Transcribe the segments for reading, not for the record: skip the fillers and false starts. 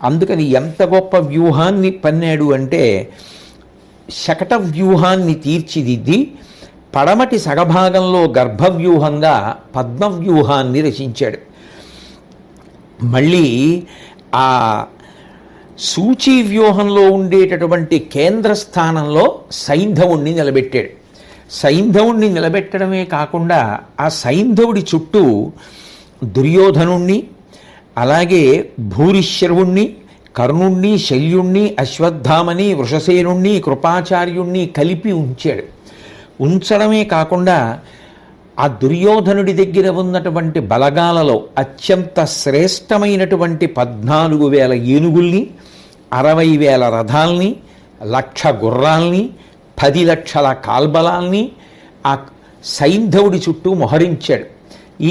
అందుకని ఎంత గొప్ప వ్యూహాన్ని పన్నాడు అంటే, శకట వ్యూహాన్ని తీర్చిదిద్ది పడమటి సగభాగంలో గర్భవ్యూహంగా పద్మవ్యూహాన్ని రచించాడు. మళ్ళీ ఆ సూచీ వ్యూహంలో ఉండేటటువంటి కేంద్ర స్థానంలో సైంధవుణ్ణి నిలబెట్టాడు. సైంధవుణ్ణి నిలబెట్టడమే కాకుండా ఆ సైంధవుడి చుట్టూ దుర్యోధనుణ్ణి, అలాగే భూరిశ్రవుణ్ణి, కర్ణుణ్ణి, శల్యుణ్ణి, అశ్వత్థామని, వృషసేనుణ్ణి, కృపాచార్యుణ్ణి కలిపి ఉంచాడు. ఉంచడమే కాకుండా ఆ దుర్యోధనుడి దగ్గర ఉన్నటువంటి బలగాలలో అత్యంత శ్రేష్టమైనటువంటి 14,000 ఏనుగుల్ని, 60,000 రథాల్ని, 1,00,000 గుర్రాల్ని, 10 లక్షల కాల్బలాల్ని ఆ సైంధవుడి చుట్టూ మోహరించాడు.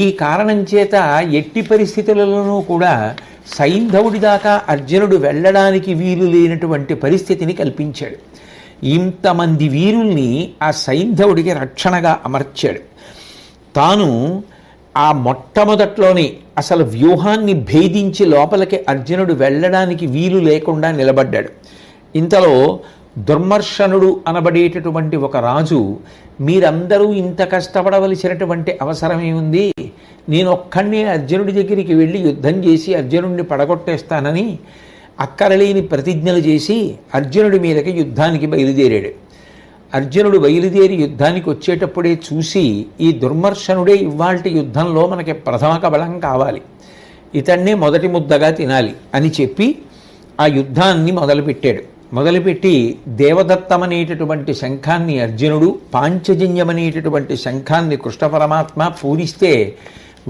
ఈ కారణం చేత ఎట్టి పరిస్థితులలోనూ కూడా సైంధవుడి దాకా అర్జునుడు వెళ్ళడానికి వీలు లేనటువంటి పరిస్థితిని కల్పించాడు. ఇంతమంది వీరుల్ని ఆ సైంధవుడికి రక్షణగా అమర్చాడు. తాను ఆ మొట్టమొదట్లోనే అసలు వ్యూహాన్ని భేదించి లోపలికి అర్జునుడు వెళ్ళడానికి వీలు లేకుండా నిలబడ్డాడు. ఇంతలో దుర్మర్షనుడు అనబడేటటువంటి ఒక రాజు, మీరందరూ ఇంత కష్టపడవలసినటువంటి అవసరమే ఉంది, నేను ఒక్కడినే అర్జునుడి దగ్గరికి వెళ్ళి యుద్ధం చేసి అర్జునుడిని పడగొట్టేస్తానని అక్కరలేని ప్రతిజ్ఞలు చేసి అర్జునుడి మీదకి యుద్ధానికి బయలుదేరాడు. అర్జునుడు బయలుదేరి యుద్ధానికి వచ్చేటప్పుడే చూసి, ఈ దుర్మర్షనుడే ఇవాల్టి యుద్ధంలో మనకి ప్రథమ కబలం కావాలి, ఇతన్నే మొదటి ముద్దగా తినాలి అని చెప్పి ఆ యుద్ధాన్ని మొదలుపెట్టాడు. మొదలుపెట్టి దేవదత్తమనేటటువంటి శంఖాన్ని అర్జునుడు, పాంచజన్యమనేటటువంటి శంఖాన్ని కృష్ణ పరమాత్మ పూరిస్తే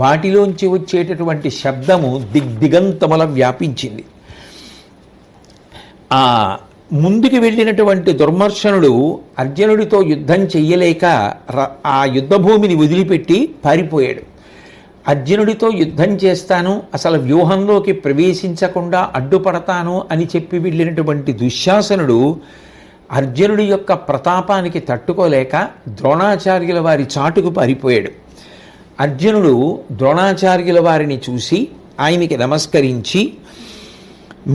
వాటిలోంచి వచ్చేటటువంటి శబ్దము దిగ్దిగంతముల వ్యాపించింది. ఆ ముందుకు వెళ్ళినటువంటి దుర్మర్షనుడు అర్జునుడితో యుద్ధం చెయ్యలేక ఆ యుద్ధభూమిని వదిలిపెట్టి పారిపోయాడు. అర్జునుడితో యుద్ధం చేస్తాను, అసలు వ్యూహంలోకి ప్రవేశించకుండా అడ్డుపడతాను అని చెప్పి వెళ్ళినటువంటి దుశ్శాసనుడు అర్జునుడి యొక్క ప్రతాపానికి తట్టుకోలేక ద్రోణాచార్యుల వారి చాటుకు పారిపోయాడు. అర్జునుడు ద్రోణాచార్యుల వారిని చూసి ఆయనకి నమస్కరించి,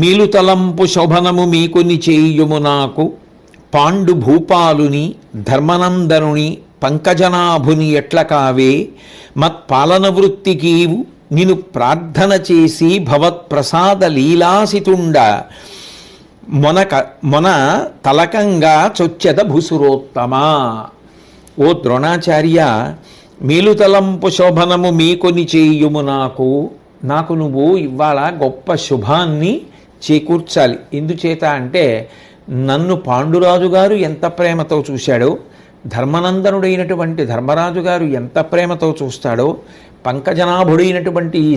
మీలుతలంపు శోభనము మీకుని చేయుము నాకు, పాండు భూపాలుని ధర్మనందనుని పంకజనాభుని ఎట్ల కావే, మత్పాలన వృత్తికీవు నిను ప్రార్థన చేసి భవత్ప్రసాద లీలాసితుండ మొన తలకంగా చొచ్చెద భుసురోత్తమా. ఓ ద్రోణాచార్య, మేలుతలంపు శోభనము మీకొని చేయుము నాకు, నాకు నువ్వు ఇవాళ గొప్ప శుభాన్ని చేకూర్చాలి. ఎందుచేత అంటే నన్ను పాండురాజు గారు ఎంత ప్రేమతో చూశాడో, ధర్మనందనుడైనటువంటి ధర్మరాజు గారు ఎంత ప్రేమతో చూస్తాడో, పంకజనాభుడైనటువంటి ఈ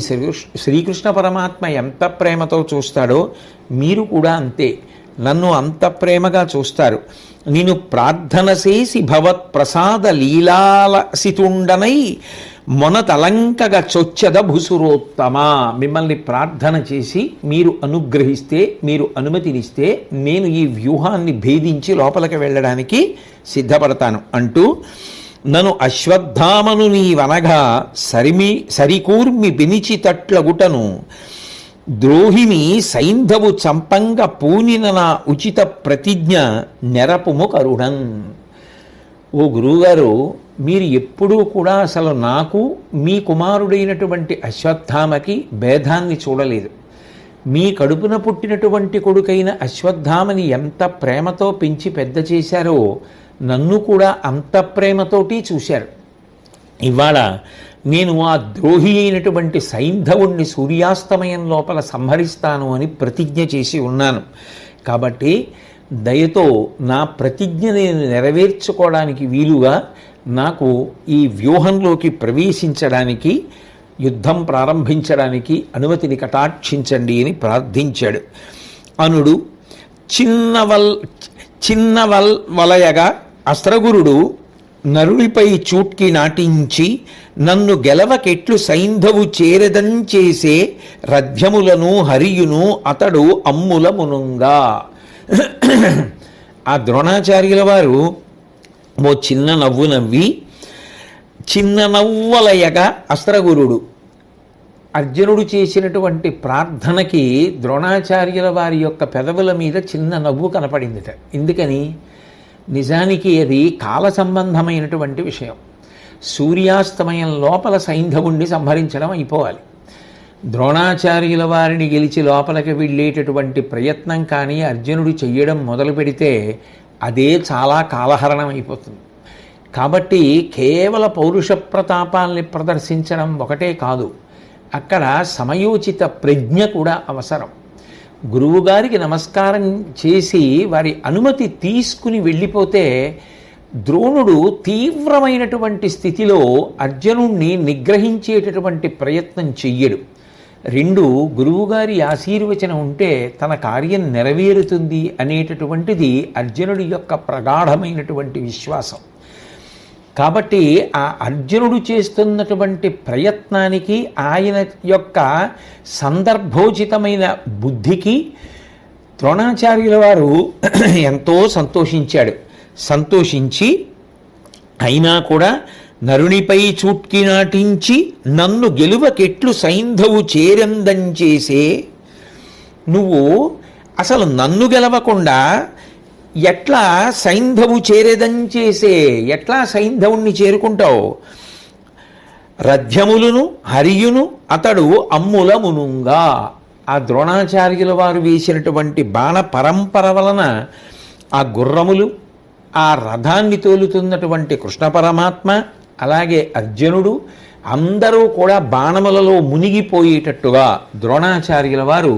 శ్రీకృష్ణ పరమాత్మ ఎంత ప్రేమతో చూస్తాడో మీరు కూడా అంతే నన్ను అంత ప్రేమగా చూస్తారు. నేను ప్రార్థన చేసి భవత్ ప్రసాద లీలాలసితుండనై మొనతలంకగా చొచ్చద భుసురోత్తమా. మిమ్మల్ని ప్రార్థన చేసి మీరు అనుగ్రహిస్తే, మీరు అనుమతినిస్తే నేను ఈ వ్యూహాన్ని భేదించి లోపలికి వెళ్ళడానికి సిద్ధపడతాను అంటూ, నన్ను అశ్వత్థామను నీవనగా సరికూర్మి బెనిచి తట్లగుటను, ద్రోహిని సైంధవు చంపంగ పూనిన నా ఉచిత ప్రతిజ్ఞ నెరపుము కరుణన్. ఓ గురువుగారు, మీరు ఎప్పుడూ కూడా అసలు నాకు మీ కుమారుడైనటువంటి అశ్వత్థామకి భేదాన్ని చూడలేదు. మీ కడుపున పుట్టినటువంటి కొడుకైన అశ్వత్థామని ఎంత ప్రేమతో పెంచి పెద్ద చేశారో నన్ను కూడా అంత ప్రేమతోటి చూశారు. ఇవాళ నేను ఆ ద్రోహి అయినటువంటి సైంధవుణ్ణి సూర్యాస్తమయం లోపల సంహరిస్తాను అని ప్రతిజ్ఞ చేసి ఉన్నాను. కాబట్టి దయతో నా ప్రతిజ్ఞ నేను నెరవేర్చుకోవడానికి వీలుగా నాకు ఈ వ్యూహంలోకి ప్రవేశించడానికి, యుద్ధం ప్రారంభించడానికి అనుమతిని కటాక్షించండి అని ప్రార్థించాడు. అనుడు వలయగా అస్త్రగురుడు నరుడిపై చూట్కి నాటించి, నన్ను గెలవకెట్లు సైంధవు చేరదంచేసే రథ్యములను హరియును అతడు అమ్ముల మునుంగా. ఆ ద్రోణాచార్యుల వారు ఓ చిన్న నవ్వు నవ్వి, చిన్న నవ్వలయగా అస్త్రగురుడు అర్జునుడు చేసినటువంటి ప్రార్థనకి ద్రోణాచార్యుల వారి యొక్క పెదవుల మీద చిన్న నవ్వు కనపడిందిట. ఎందుకని? నిజానికి అది కాల సంబంధమైనటువంటి విషయం. సూర్యాస్తమయం లోపల సైంధవుణ్ణి సంహరించడం అయిపోవాలి. ద్రోణాచార్యుల వారిని గెలిచి లోపలికి వెళ్ళేటటువంటి ప్రయత్నం కానీ అర్జునుడు చెయ్యడం మొదలు పెడితే అదే చాలా కాలహరణం అయిపోతుంది. కాబట్టి కేవల పౌరుష ప్రతాపాల్ని ప్రదర్శించడం ఒకటే కాదు, అక్కడ సమయోచిత ప్రజ్ఞ కూడా అవసరం. గురువుగారికి నమస్కారం చేసి వారి అనుమతి తీసుకుని వెళ్ళిపోతే ద్రోణుడు తీవ్రమైనటువంటి స్థితిలో అర్జునుణ్ణి నిగ్రహించేటటువంటి ప్రయత్నం చెయ్యడు. రెండు, గురువుగారి ఆశీర్వచనం ఉంటే తన కార్యం నెరవేరుతుంది అనేటటువంటిది అర్జునుడి యొక్క ప్రగాఢమైనటువంటి విశ్వాసం. కాబట్టి ఆ అర్జునుడు చేస్తున్నటువంటి ప్రయత్నానికి, ఆయన యొక్క సందర్భోచితమైన బుద్ధికి ద్రోణాచార్యుల వారు ఎంతో సంతోషించాడు. సంతోషించి అయినా కూడా నరునిపై చూట్కి నాటించి నన్ను గెలువకెట్లు సైంధవు చేరందంచేసే, నువ్వు అసలు నన్ను గెలవకుండా ఎట్లా సైంధవు చేరేదంచేసే, ఎట్లా సైంధవుణ్ణి చేరుకుంటావు? రథ్యములను హరియును అతడు అమ్ముల మునుంగా. ఆ ద్రోణాచార్యుల వారు వేసినటువంటి బాణ పరంపర వలన ఆ గుర్రములు, ఆ రథాన్ని తోలుతున్నటువంటి కృష్ణ పరమాత్మ, అలాగే అర్జునుడు అందరూ కూడా బాణములలో మునిగిపోయేటట్టుగా ద్రోణాచార్యుల వారు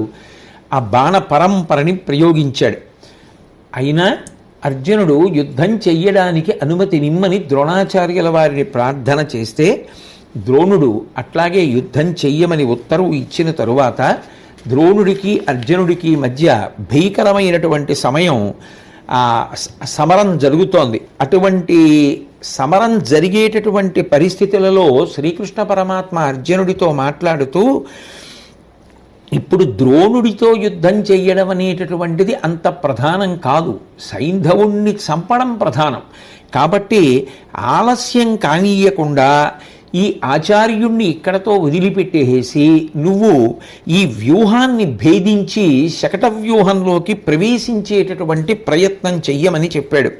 ఆ బాణ పరంపరని ప్రయోగించాడు. అయినా అర్జునుడు యుద్ధం చెయ్యడానికి అనుమతినిమ్మని ద్రోణాచార్యుల వారిని ప్రార్థన చేస్తే ద్రోణుడు అట్లాగే యుద్ధం చెయ్యమని ఉత్తర్వు ఇచ్చిన తరువాత ద్రోణుడికి అర్జునుడికి మధ్య భీకరమైనటువంటి సమయం సమరం జరుగుతోంది. అటువంటి సమరం జరిగేటటువంటి పరిస్థితులలో శ్రీకృష్ణ పరమాత్మ అర్జునుడితో మాట్లాడుతూ, ఇప్పుడు ద్రోణుడితో యుద్ధం చెయ్యడం అనేటటువంటిది అంత ప్రధానం కాదు, సైంధవుణ్ణి చంపడం ప్రధానం. కాబట్టి ఆలస్యం కానీయకుండా ఈ ఆచార్యుణ్ణి ఇక్కడతో వదిలిపెట్టేసి నువ్వు ఈ వ్యూహాన్ని భేదించి శకట వ్యూహంలోకి ప్రవేశించేటటువంటి ప్రయత్నం చెయ్యమని చెప్పాడు.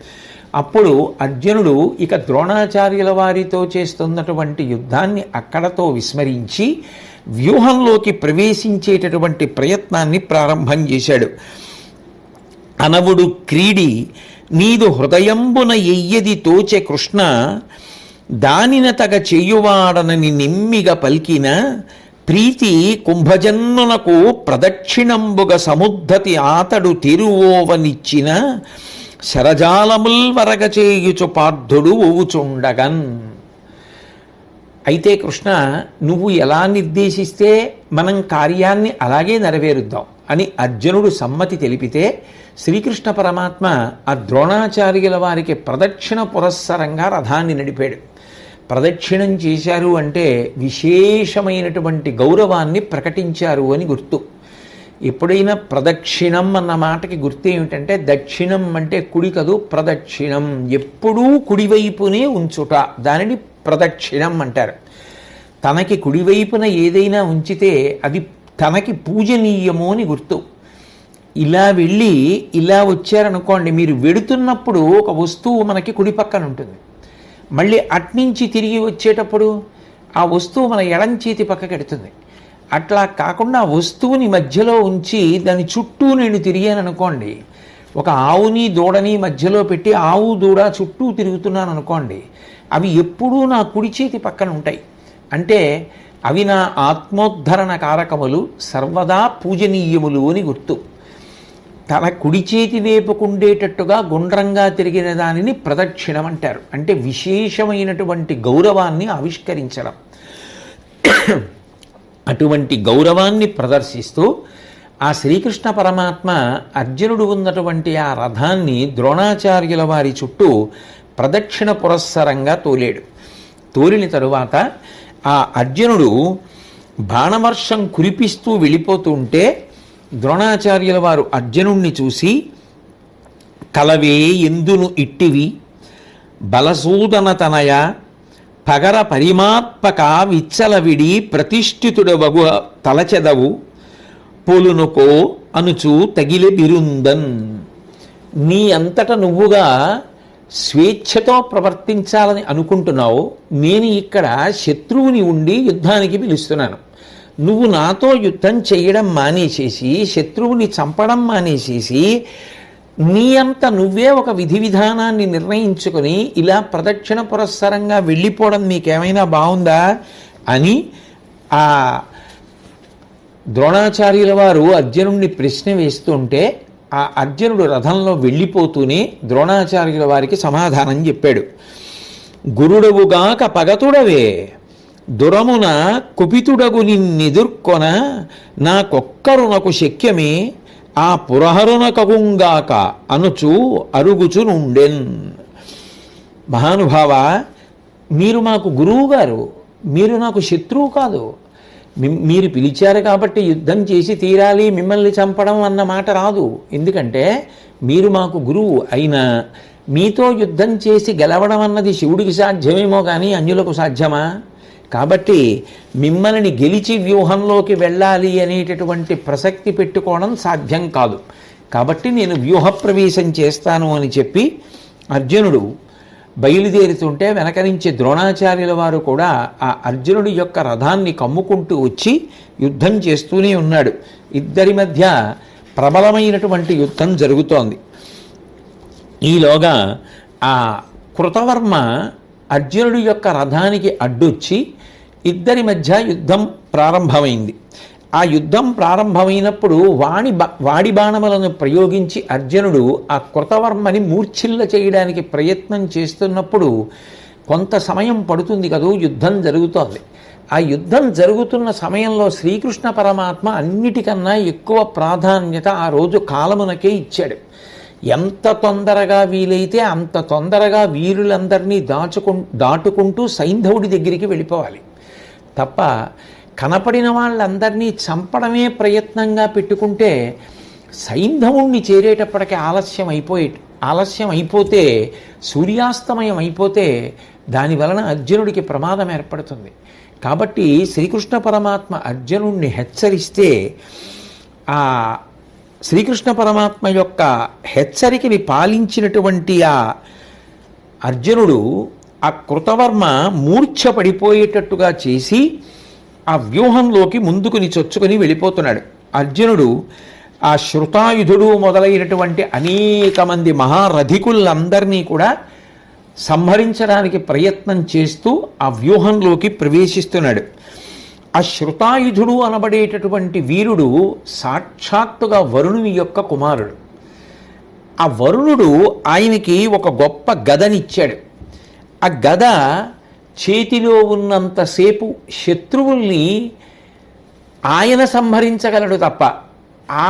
అప్పుడు అర్జునుడు ఇక ద్రోణాచార్యుల వారితో చేస్తున్నటువంటి యుద్ధాన్ని అక్కడతో విస్మరించి వ్యూహంలోకి ప్రవేశించేటటువంటి ప్రయత్నాన్ని ప్రారంభం చేశాడు. అనవుడు క్రీడి నీదు హృదయంబున ఎయ్యది తోచె కృష్ణ, దానిన తగ చేయువాడనని నిమ్మిగ పల్కిన, ప్రీతి కుంభజన్నునకు ప్రదక్షిణంబుగ సముద్ధతి ఆతడు తిరువోవనిచ్చిన, శరజాలముల్ వరగ చేయుచు పార్థుడు ఓవుచుండగన్. అయితే కృష్ణ, నువ్వు ఎలా నిర్దేశిస్తే మనం కార్యాన్ని అలాగే నెరవేరుద్దాం అని అర్జునుడు సమ్మతి తెలిపితే శ్రీకృష్ణ పరమాత్మ ఆ ద్రోణాచార్యుల వారికి ప్రదక్షిణ పురస్సరంగా రథాన్ని నడిపాడు. ప్రదక్షిణం చేశారు అంటే విశేషమైనటువంటి గౌరవాన్ని ప్రకటించారు అని గుర్తు. ఎప్పుడైనా ప్రదక్షిణం అన్న మాటకి గుర్తు ఏమిటంటే, దక్షిణం అంటే కుడి కదు, ప్రదక్షిణం ఎప్పుడూ కుడివైపునే ఉంచుట, దానిని ప్రదక్షిణం అంటారు. తనకి కుడివైపున ఏదైనా ఉంచితే అది తనకి పూజనీయము అని గుర్తు. ఇలా వెళ్ళి ఇలా వచ్చారనుకోండి, మీరు వెడుతున్నప్పుడు ఒక వస్తువు మనకి కుడి పక్కన ఉంటుంది, మళ్ళీ అట్నుంచి తిరిగి వచ్చేటప్పుడు ఆ వస్తువు మన ఎడం చేతి పక్కకి ఎడుతుంది. అట్లా కాకుండా వస్తువుని మధ్యలో ఉంచి దాని చుట్టూ నేను తిరిగాను అనుకోండి, ఒక ఆవుని దూడని మధ్యలో పెట్టి ఆవు దూడ చుట్టూ తిరుగుతున్నాను అనుకోండి, అవి ఎప్పుడూ నా కుడి చేతి పక్కన ఉంటాయి. అంటే అవి నా ఆత్మోద్ధరణ కారకములు, సర్వదా పూజనీయములు అని గుర్తు. తన కుడి చేతి వేపుకుండేటట్టుగా గుండ్రంగా తిరిగిన దానిని ప్రదక్షిణం అంటారు. అంటే విశేషమైనటువంటి గౌరవాన్ని ఆవిష్కరించడం. అటువంటి గౌరవాన్ని ప్రదర్శిస్తూ ఆ శ్రీకృష్ణ పరమాత్మ అర్జునుడు ఉన్నటువంటి ఆ రథాన్ని ద్రోణాచార్యుల వారి చుట్టూ ప్రదక్షిణ పురస్సరంగా తోలాడు. తోలిన తరువాత ఆ అర్జునుడు బాణవర్షం కురిపిస్తూ వెళ్ళిపోతూ ఉంటే ద్రోణాచార్యుల వారు అర్జునుణ్ణి చూసి, కలవే ఎందును ఇట్టివి బలసూదన తనయ పగర పరిమాత్మక విచ్చలవిడి ప్రతిష్ఠితుడవగు తలచెదవు పోలునుకో అనుచు తగిలే బిరుందన్. నీ అంతట నువ్వుగా స్వేచ్ఛతో ప్రవర్తించాలని అనుకుంటున్నావు. నేను ఇక్కడ శత్రువుని ఉండి యుద్ధానికి పిలుస్తున్నాను. నువ్వు నాతో యుద్ధం చేయడం మానేసేసి, శత్రువుని చంపడం మానేసేసి, నీ అంత నువ్వే ఒక విధి విధానాన్ని నిర్ణయించుకొని ఇలా ప్రదక్షిణ పురస్సరంగా వెళ్ళిపోవడం నీకేమైనా బాగుందా అని ఆ ద్రోణాచార్యుల వారు అర్జునుడిని ప్రశ్న వేస్తుంటే ఆ అర్జునుడు రథంలో వెళ్ళిపోతూనే ద్రోణాచార్యుల వారికి సమాధానం చెప్పాడు. గురుడవుగాక పగతుడవే దురమున కుపితుడగు నిన్నెదుర్కొన నాకొక్కరునకు శక్యమే ఆ పురహరునకగుంగాక అనుచు అరుగుచు నుండెన్. మహానుభావ, మీరు మాకు గురువు గారు, మీరు నాకు శత్రువు కాదు. మీరు పిలిచారు కాబట్టి యుద్ధం చేసి తీరాలి, మిమ్మల్ని చంపడం అన్న మాట రాదు. ఎందుకంటే మీరు మాకు గురువు అయినా మీతో యుద్ధం చేసి గెలవడం అన్నది శివుడికి సాధ్యమేమో కానీ అన్యులకు సాధ్యమా? కాబట్టి మిమ్మల్ని గెలిచి వ్యూహంలోకి వెళ్ళాలి అనేటటువంటి ప్రసక్తి పెట్టుకోవడం సాధ్యం కాదు. కాబట్టి నేను వ్యూహ ప్రవేశం చేస్తాను అని చెప్పి అర్జునుడు బయలుదేరుతుంటే వెనక నుంచి ద్రోణాచార్యుల వారు కూడా ఆ అర్జునుడి యొక్క రథాన్ని కమ్ముకుంటూ వచ్చి యుద్ధం చేస్తూనే ఉన్నాడు. ఇద్దరి మధ్య ప్రబలమైనటువంటి యుద్ధం జరుగుతోంది. ఈలోగా ఆ కృతవర్మ అర్జునుడి యొక్క రథానికి అడ్డొచ్చి ఇద్దరి మధ్య యుద్ధం ప్రారంభమైంది. ఆ యుద్ధం ప్రారంభమైనప్పుడు వాడి బాణములను ప్రయోగించి అర్జునుడు ఆ కృతవర్మని మూర్ఛిల్ల చేయడానికి ప్రయత్నం చేస్తున్నప్పుడు కొంత సమయం పడుతుంది కదూ, యుద్ధం జరుగుతోంది. ఆ యుద్ధం జరుగుతున్న సమయంలో శ్రీకృష్ణ పరమాత్మ అన్నిటికన్నా ఎక్కువ ప్రాధాన్యత ఆ రోజు కాలమునకే ఇచ్చాడు. ఎంత తొందరగా వీలైతే అంత తొందరగా వీరులందరినీ దాటుకుంటూ సైంధవుడి దగ్గరికి వెళ్ళిపోవాలి తప్ప కనపడిన వాళ్ళందరినీ చంపడమే ప్రయత్నంగా పెట్టుకుంటే సైంధవుణ్ణి చేరేటప్పటికీ ఆలస్యం అయిపోతే సూర్యాస్తమయం అయిపోతే దానివలన అర్జునుడికి ప్రమాదం ఏర్పడుతుంది. కాబట్టి శ్రీకృష్ణ పరమాత్మ అర్జునుడిని హెచ్చరిస్తే ఆ శ్రీకృష్ణ పరమాత్మ యొక్క హెచ్చరికని పాలించినటువంటి ఆ అర్జునుడు ఆ కృతవర్మ మూర్ఛ పడిపోయేటట్టుగా చేసి ఆ వ్యూహంలోకి ముందుకుని చొచ్చుకొని వెళ్ళిపోతున్నాడు. అర్జునుడు ఆ శృతాయుధుడు మొదలైనటువంటి అనేక మంది మహారథికులందరినీ కూడా సంహరించడానికి ప్రయత్నం చేస్తూ ఆ వ్యూహంలోకి ప్రవేశిస్తున్నాడు. ఆ శృతాయుధుడు అనబడేటటువంటి వీరుడు సాక్షాత్తుగా వరుణుని యొక్క కుమారుడు. ఆ వరుణుడు ఆయనకి ఒక గొప్ప గదనిచ్చాడు. ఆ గద చేతిలో ఉన్నంతసేపు శత్రువుల్ని ఆయన సంహరించగలడు తప్ప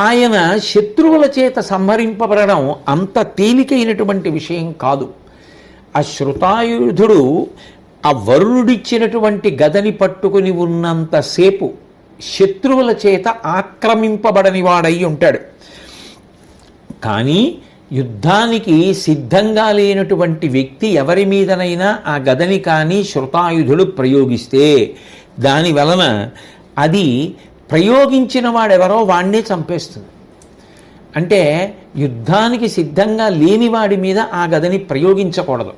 ఆయన శత్రువుల చేత సంహరింపబడడం అంత తేలికైనటువంటి విషయం కాదు. ఆ శృతాయుధుడు ఆ వరుణుడిచ్చినటువంటి గదని పట్టుకుని ఉన్నంతసేపు శత్రువుల చేత ఆక్రమింపబడని వాడై ఉంటాడు. కానీ యుద్ధానికి సిద్ధంగా లేనటువంటి వ్యక్తి ఎవరి మీదనైనా ఆ గదని కానీ శృతాయుధుడు ప్రయోగిస్తే దాని వలన అది ప్రయోగించిన వాడెవరో వాణ్ణే చంపేస్తుంది. అంటే యుద్ధానికి సిద్ధంగా లేని వాడి మీద ఆ గదని ప్రయోగించకూడదు.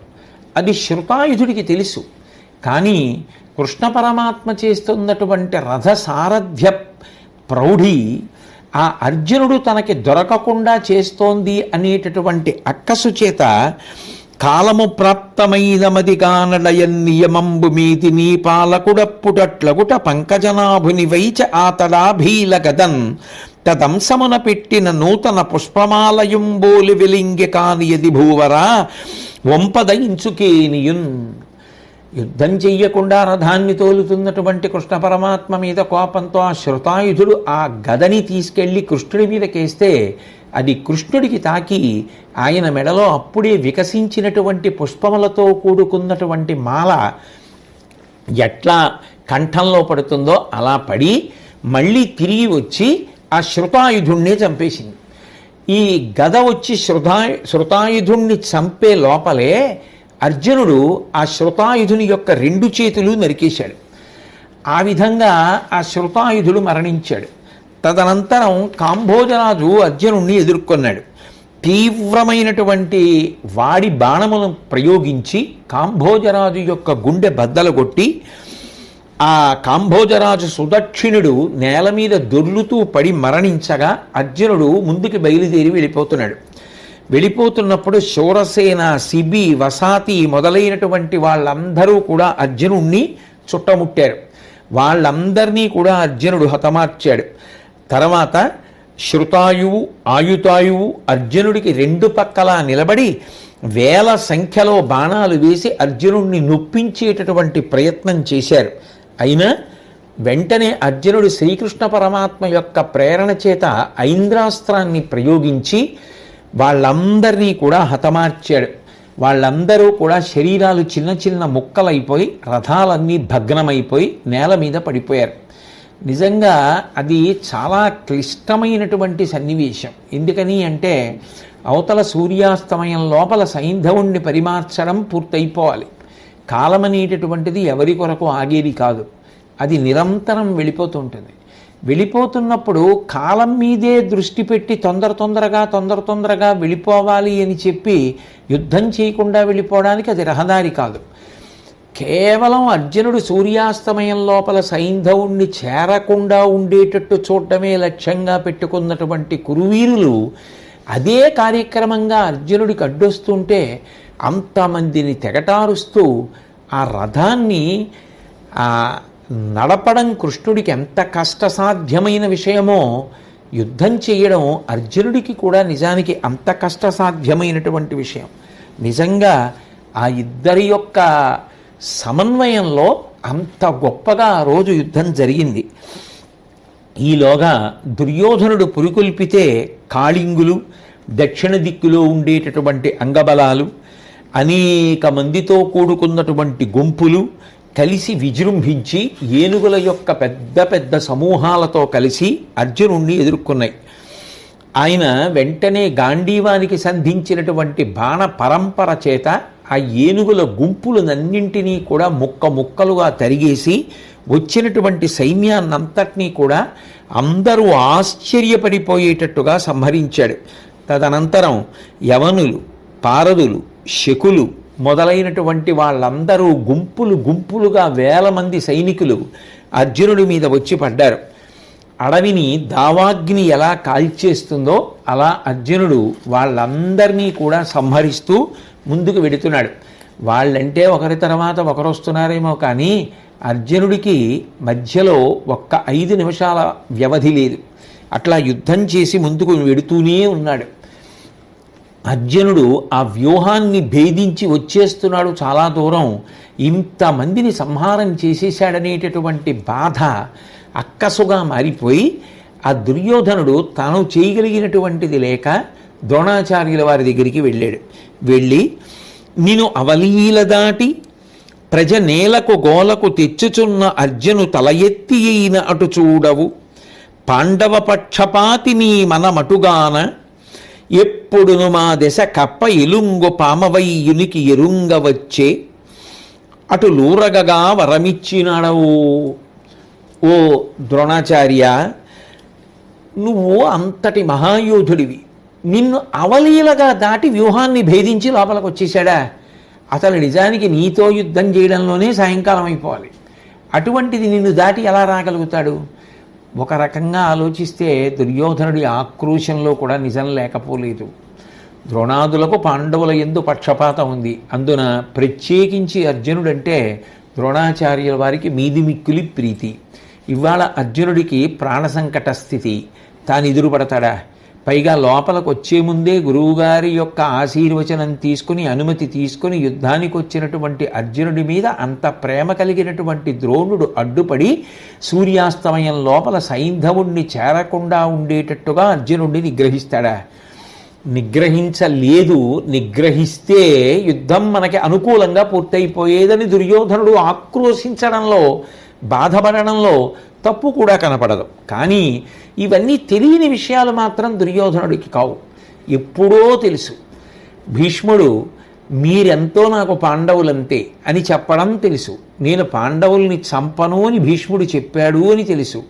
అది శృతాయుధుడికి తెలుసు. కానీ కృష్ణ పరమాత్మ చేస్తున్నటువంటి రథసారథ్య ప్రౌఢి ఆ అర్జునుడు తనకి దొరకకుండా చేస్తోంది అనేటటువంటి అక్కసు చేత కాలము ప్రాప్తమైనమది కానడయన్నియమంబు మీతి నీ పాలకుడప్పుటట్లగుట పంకజనాభుని వైచ ఆతడాభీల గదన్ తదంశమున పెట్టిన నూతన పుష్పమాలయుంబోలి వెలింగె కానియది భూవరా వంపదయించుకేనియున్. యుద్ధం చెయ్యకుండా రథాన్ని తోలుతున్నటువంటి కృష్ణ పరమాత్మ మీద కోపంతో ఆ శృతాయుధుడు ఆ గదని తీసుకెళ్ళి కృష్ణుడి మీదకేస్తే అది కృష్ణుడికి తాకి ఆయన మెడలో అప్పుడే వికసించినటువంటి పుష్పములతో కూడుకున్నటువంటి మాల ఎట్లా కంఠంలో పడుతుందో అలా పడి మళ్ళీ తిరిగి వచ్చి ఆ శృతాయుధుణ్ణే చంపేసింది. ఈ గద వచ్చి శృతాయుధుణ్ణి చంపే లోపలే అర్జునుడు ఆ శృతాయుధుని యొక్క 2 చేతులు నరికేశాడు. ఆ విధంగా ఆ శృతాయుధుడు మరణించాడు. తదనంతరం కాంభోజరాజు అర్జునుణ్ణి ఎదుర్కొన్నాడు. తీవ్రమైనటువంటి వాడి బాణములను ప్రయోగించి కాంభోజరాజు యొక్క గుండె బద్దలగొట్టి ఆ కాంభోజరాజు సుదక్షిణుడు నేల మీద దొర్లుతూ పడి మరణించగా అర్జునుడు ముందుకు బయలుదేరి వెళ్ళిపోతున్నప్పుడు శూరసేన, శిబి, వసాతి మొదలైనటువంటి వాళ్ళందరూ కూడా అర్జునుణ్ణి చుట్టముట్టారు. వాళ్ళందరినీ కూడా అర్జునుడు హతమార్చాడు. తర్వాత శృతాయువు, ఆయుతాయువు అర్జునుడికి 2 పక్కలా నిలబడి వేల సంఖ్యలో బాణాలు వేసి అర్జునుడిని నొప్పించేటటువంటి ప్రయత్నం చేశారు. అయినా వెంటనే అర్జునుడు శ్రీకృష్ణ పరమాత్మ యొక్క ప్రేరణ చేత ఐంద్రాస్త్రాన్ని ప్రయోగించి వాళ్ళందరినీ కూడా హతమార్చాడు. వాళ్ళందరూ కూడా శరీరాలు చిన్న చిన్న ముక్కలైపోయి రథాలన్నీ భగ్నమైపోయి నేల మీద పడిపోయారు. నిజంగా అది చాలా క్లిష్టమైనటువంటి సన్నివేశం. ఎందుకని అంటే అవతల సూర్యాస్తమయం లోపల సైంధవుణ్ణి పరిమార్చడం పూర్తయిపోవాలి. కాలం అనేటటువంటిది ఎవరి కొరకు ఆగేది కాదు, అది నిరంతరం వెళ్ళిపోతుంటుంది. వెళ్ళిపోతున్నప్పుడు కాలం మీదే దృష్టి పెట్టి తొందరగా వెళ్ళిపోవాలి అని చెప్పి యుద్ధం చేయకుండా వెళ్ళిపోవడానికి అది రహదారి కాదు. కేవలం అర్జునుడు సూర్యాస్తమయం లోపల సైంధవుణ్ణి చేరకుండా ఉండేటట్టు చూడటమే లక్ష్యంగా పెట్టుకున్నటువంటి కురువీరులు అదే కార్యక్రమంగా అర్జునుడికి అడ్డొస్తుంటే అంతమందిని తెగటారుస్తూ ఆ రథాన్ని నడపడం కృష్ణుడికి ఎంత కష్టసాధ్యమైన విషయమో యుద్ధం చేయడం అర్జునుడికి కూడా నిజానికి అంత కష్టసాధ్యమైనటువంటి విషయం. నిజంగా ఆ ఇద్దరి యొక్క సమన్వయంలో అంత గొప్పగా ఆ రోజు యుద్ధం జరిగింది. ఈలోగా దుర్యోధనుడు పురికొల్పితే కాళింగులు, దక్షిణ దిక్కులో ఉండేటటువంటి అంగబలాలు, అనేక మందితో కూడుకున్నటువంటి గుంపులు కలిసి విజృంభించి ఏనుగుల యొక్క పెద్ద పెద్ద సమూహాలతో కలిసి అర్జునుణ్ణి ఎదుర్కొన్నాయి. ఆయన వెంటనే గాంధీవానికి సంధించినటువంటి బాణ పరంపర చేత ఆ ఏనుగుల గుంపులనన్నింటినీ కూడా ముక్కలుగా తరిగేసి వచ్చినటువంటి సైన్యాన్నంతటినీ కూడా అందరూ ఆశ్చర్యపడిపోయేటట్టుగా సంహరించాడు. తదనంతరం యవనులు, పారదులు, శకులు మొదలైనటువంటి వాళ్ళందరూ గుంపులుగా వేల మంది సైనికులు అర్జునుడి మీద వచ్చి పడ్డారు. అడవిని దావాగ్ని ఎలా కాల్చేస్తుందో అలా అర్జునుడు వాళ్ళందరినీ కూడా సంహరిస్తూ ముందుకు వెడుతున్నాడు. వాళ్ళంటే ఒకరి తర్వాత ఒకరు వస్తున్నారేమో కానీ అర్జునుడికి మధ్యలో ఒక్క 5 నిమిషాల వ్యవధి లేదు. అట్లా యుద్ధం చేసి ముందుకు వెడుతూనే ఉన్నాడు. అర్జునుడు ఆ వ్యూహాన్ని భేదించి వచ్చేస్తున్నాడు చాలా దూరం. ఇంతమందిని సంహారం చేసేశాడనేటటువంటి బాధ అక్కసుగా మారిపోయి ఆ దుర్యోధనుడు తాను చేయగలిగినటువంటిది లేక ద్రోణాచార్యుల వారి దగ్గరికి వెళ్ళి నేను అవలీల దాటి ప్రజ నేలకు గోలకు తెచ్చుచున్న అర్జును తల ఎత్తి అయిన అటు చూడవు, పాండవ పక్షపాతి నీ మనమటుగాన ఎప్పుడును మా దశ కప్ప ఎలుంగు పామవయ్యునికి ఎరుంగ వచ్చే అటు లూరగగా వరమిచ్చినాడవు. ఓ ద్రోణాచార్య, నువ్వు అంతటి మహాయోధుడివి, నిన్ను అవలీలగా దాటి వ్యూహాన్ని భేదించి లోపలికి వచ్చేసాడా? అసలు నిజానికి నీతో యుద్ధం చేయడంలోనే సాయంకాలం అయిపోవాలి. అటువంటిది నిన్ను దాటి ఎలా రాగలుగుతాడు? ఒక రకంగా ఆలోచిస్తే దుర్యోధనుడి ఆక్రోశంలో కూడా నిజం లేకపోలేదు. ద్రోణాదులకు పాండవుల యందు పక్షపాతం ఉంది. అందున ప్రత్యేకించి అర్జునుడంటే ద్రోణాచార్యుల వారికి మీది మిక్కిలి ప్రీతి. ఇవాళ అర్జునుడికి ప్రాణ సంకట స్థితి, తాను ఎదురుపడతాడా? పైగా లోపలికి వచ్చే ముందే గురువుగారి యొక్క ఆశీర్వచనం తీసుకుని అనుమతి తీసుకుని యుద్ధానికి వచ్చినటువంటి అర్జునుడి మీద అంత ప్రేమ కలిగినటువంటి ద్రోణుడు అడ్డుపడి సూర్యాస్తమయం లోపల సైంధవుణ్ణి చేరకుండా ఉండేటట్టుగా అర్జునుడిని నిగ్రహిస్తాడా? నిగ్రహించలేదు. నిగ్రహిస్తే యుద్ధం మనకి అనుకూలంగా పూర్తయిపోయేదని దుర్యోధనుడు ఆక్రోశించడంలో, బాధపడడంలో తప్పు కూడా కనపడదు. కానీ ఇవన్నీ తెలియని విషయాలు మాత్రం దుర్యోధనుడికి కావు, ఎప్పుడో తెలుసు. భీష్ముడు మీరెంతో నాకు పాండవులంతే అని చెప్పడం తెలుసు. నేను పాండవుల్ని చంపను అని భీష్ముడు చెప్పాడు అని తెలుసు.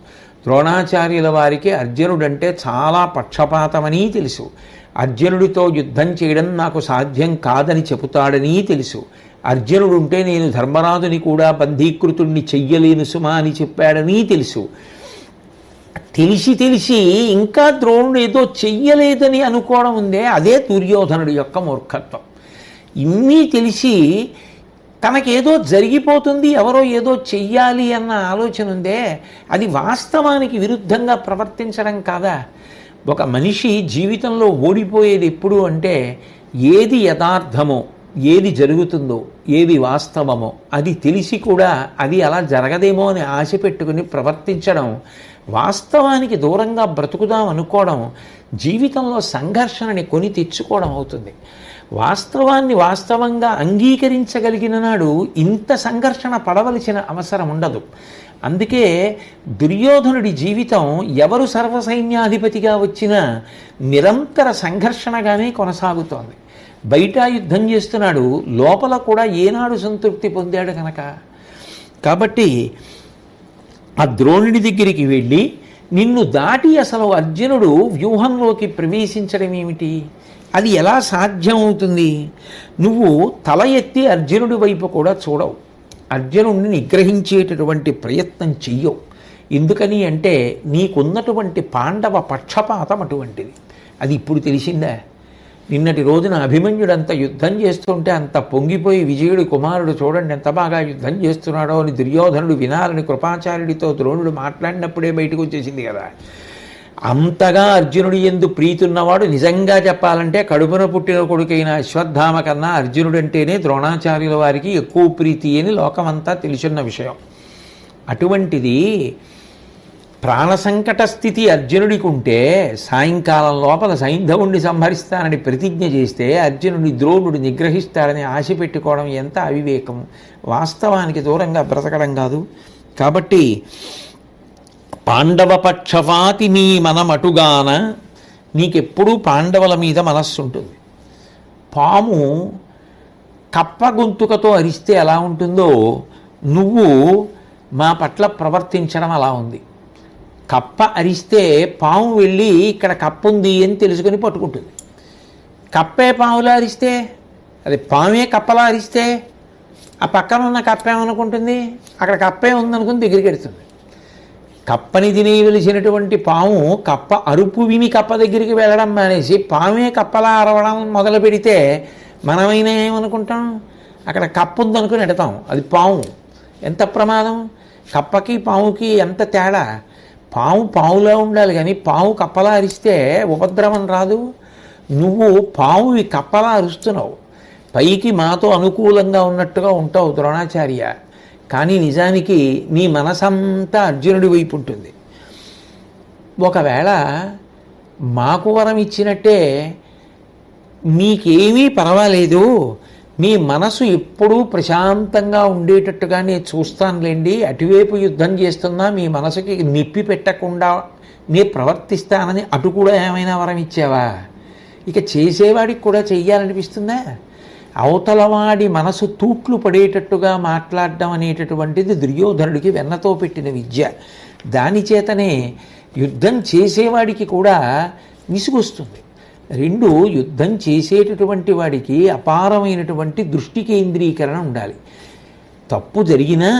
ద్రోణాచార్యుల వారికి అర్జునుడంటే చాలా పక్షపాతమని తెలుసు. అర్జునుడితో యుద్ధం చేయడం నాకు సాధ్యం కాదని చెబుతాడని తెలుసు. అర్జునుడుంటే నేను ధర్మరాజుని కూడా బంధీకృతుణ్ణి చెయ్యలేను సుమా అని చెప్పాడని తెలుసు. తెలిసి ఇంకా ద్రోణుడు ఏదో చెయ్యలేదని అనుకోవడం ఉందే, అదే దుర్యోధనుడి యొక్క మూర్ఖత్వం. ఇన్ని తెలిసి తనకేదో జరిగిపోతుంది, ఎవరో ఏదో చెయ్యాలి అన్న ఆలోచన ఉందే, అది వాస్తవానికి విరుద్ధంగా ప్రవర్తించడం కాదా? ఒక మనిషి జీవితంలో ఓడిపోయేది ఎప్పుడు అంటే, ఏది యథార్థమో, ఏది జరుగుతుందో, ఏది వాస్తవమో అది తెలిసి కూడా అది అలా జరగదేమో అని ఆశ పెట్టుకుని ప్రవర్తించడం, వాస్తవానికి దూరంగా బ్రతుకుదాం అనుకోవడం, జీవితంలో సంఘర్షణని కొని తెచ్చుకోవడం అవుతుంది. వాస్తవాన్ని వాస్తవంగా అంగీకరించగలిగిన నాడు ఇంత సంఘర్షణ పడవలసిన అవసరం ఉండదు. అందుకే దుర్యోధనుడి జీవితం ఎవరు సర్వసైన్యాధిపతిగా వచ్చినా నిరంతర సంఘర్షణగానే కొనసాగుతోంది. బయట యుద్ధం చేస్తున్నాడు, లోపల కూడా ఏనాడు సంతృప్తి పొందాడు కనుక. కాబట్టి ఆ ద్రోణుడి దగ్గరికి వెళ్ళి నిన్ను దాటి అసలు అర్జునుడు వ్యూహంలోకి ప్రవేశించడం ఏమిటి, అది ఎలా సాధ్యం అవుతుంది? నువ్వు తల ఎత్తి అర్జునుడి వైపు కూడా చూడవు, అర్జునుడిని నిగ్రహించేటటువంటి ప్రయత్నం చెయ్యవు. ఎందుకని అంటే నీకున్నటువంటి పాండవ పక్షపాతం అటువంటిది. అది ఇప్పుడు తెలిసిందా? నిన్నటి రోజున అభిమన్యుడంత యుద్ధం చేస్తుంటే అంత పొంగిపోయి విజయుడి కుమారుడు చూడండి ఎంత బాగా యుద్ధం చేస్తున్నాడో అని దుర్యోధనుడు వినాలని కృపాచార్యుడితో ద్రోణుడు మాట్లాడినప్పుడే బయటకు వచ్చేసింది కదా. అంతగా అర్జునుడి యందు ప్రీతి ఉన్నవాడు నిజంగా చెప్పాలంటే కడుపున పుట్టిన కొడుకైన అశ్వత్థామ కన్నా అర్జునుడంటేనే ద్రోణాచార్యుల వారికి ఎక్కువ ప్రీతి అని లోకమంతా తెలుసున్న విషయం. అటువంటిది ప్రాణ సంకట స్థితి అర్జునుడికి ఉంటే సాయంకాలం లోపల సైంధవుణ్ణి సంహరిస్తానని ప్రతిజ్ఞ చేస్తే అర్జునుడి ద్రోణుడు నిగ్రహిస్తాడని ఆశ పెట్టుకోవడం ఎంత అవివేకం, వాస్తవానికి దూరంగా బ్రతకడం కాదు. కాబట్టి పాండవ పక్షపాతి నీ మనమటుగాన, నీకెప్పుడూ పాండవుల మీద మనస్సు ఉంటుంది. పాము కప్ప గొంతుకతో అరిస్తే ఎలా ఉంటుందో నువ్వు మా పట్ల ప్రవర్తించడం అలా ఉంది. కప్ప అరిస్తే పాము వెళ్ళి ఇక్కడ కప్ప ఉంది అని తెలుసుకొని పట్టుకుంటుంది. కప్పే పాములా అరిస్తే, అది పామే కప్పలా అరిస్తే ఆ పక్కన ఉన్న కప్ప ఏమనుకుంటుంది, అక్కడ కప్పే ఉందనుకుని దగ్గరికి వెళ్తుంది. కప్పని తినేయవలసినటువంటి పాము కప్ప అరుపు విని కప్ప దగ్గరికి వెళ్ళడం మానేసి పామే కప్పలా అరవడం మొదలు పెడితే మనమైనా ఏమనుకుంటాం, అక్కడ కప్ప ఉందనుకుని ఎడతాం, అది పాము. ఎంత ప్రమాదం! కప్పకి పాముకి ఎంత తేడా! పాము పావులా ఉండాలి కానీ పాము కప్పలా అరిస్తే ఉపద్రవం రాదు. నువ్వు పామువి కప్పలా అరుస్తున్నావు, పైకి మాతో అనుకూలంగా ఉన్నట్టుగా ఉంటావు ద్రోణాచార్య, కానీ నిజానికి నీ మనసంతా అర్జునుడి వైపు ఉంటుంది. ఒకవేళ మాకు వరం ఇచ్చినట్టే నీకేమీ పర్వాలేదు, మీ మనసు ఎప్పుడూ ప్రశాంతంగా ఉండేటట్టుగా నేను చూస్తానులేండి, అటువైపు యుద్ధం చేస్తున్నా మీ మనసుకి నిప్పి పెట్టకుండా నే ప్రవర్తిస్తానని అటు కూడా ఏమైనా వరం ఇచ్చావా? ఇక చేసేవాడికి కూడా చెయ్యాలనిపిస్తుందా? అవతలవాడి మనసు తూట్లు పడేటట్టుగా మాట్లాడడం అనేటటువంటిది దుర్యోధనుడికి వెన్నతో పెట్టిన విద్య. దానిచేతనే యుద్ధం చేసేవాడికి కూడా విసుగొస్తుంది. రెండు, యుద్ధం చేసేటటువంటి వాడికి అపారమైనటువంటి దృష్టి కేంద్రీకరణ ఉండాలి. తప్పు జరిగినా